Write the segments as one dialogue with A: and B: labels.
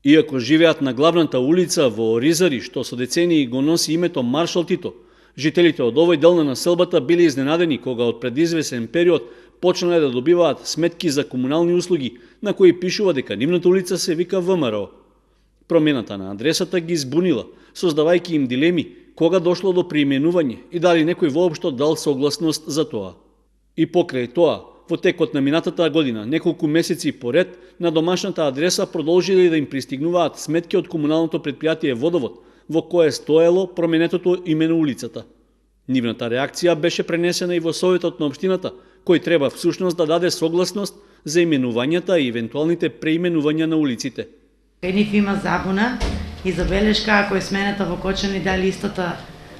A: Иако живеат на главната улица во Оризари, што со децении го носи името Маршал Тито, жителите од овој дел на населбата биле изненадени кога од предизвесен период почнале да добиваат сметки за комунални услуги, на кои пишува дека нивната улица се вика ВМРО. Промената на адресата ги збунила, создавајќи им дилеми кога дошло до преименување и дали некој воопшто дал согласност за тоа. И покрај тоа, во текот на минатата година, неколку месеци поред, на домашната адреса продолжиле да им пристигнуваат сметки од комуналното претпријатие Водовод, во кое стоело променетото име на улицата. Нивната реакција беше пренесена и во Советот на општината, кој треба всушност да даде согласност за именувањата и евентуалните преименувања на улиците.
B: Кај нив има забуна и забелешка ако е смената во Кочани дали истата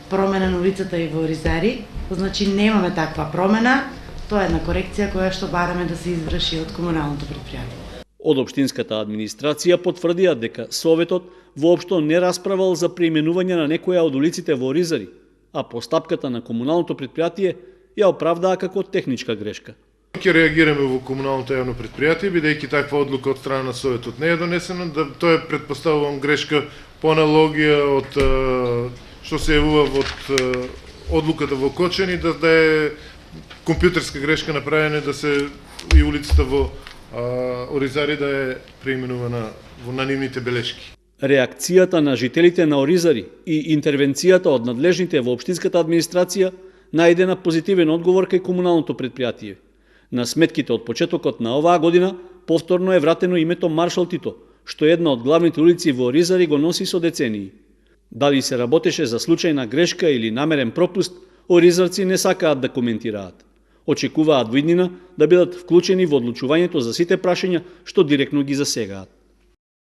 B: промена на улицата и во Оризари, значи немаме таква промена, тоа е една корекција која што бараме да се изврши од комуналното претпријатие.
A: Од општинската администрација потврдија дека Советот воопшто не расправал за преименување на некоја од улиците во Оризари, а постапката на комуналното претпријатие ја оправдаа како техничка грешка.
C: Ќе реагираме во комуналното јавно претпријатие, бидејќи таква одлука од страна на Советот не е донесена, да тоа е претпоставувам грешка по аналогија од што се јавува од одлуката во Кочани, да е компјутерска грешка направена, да се и улицата во Оризари да е преименувана на нивните белешки.
A: Реакцијата на жителите на Оризари и интервенцијата од надлежните во општинската администрација најде на позитивен одговор кај комуналното претпријатие. На сметките од почетокот на оваа година повторно е вратено името Маршал Тито, што една од главните улици во Оризари го носи со децении. Дали се работеше за случајна грешка или намерен пропуст, оризарци не сакаат да коментираат. Очекуваат во иднина да бидат вклучени во одлучувањето за сите прашања што директно ги засегаат.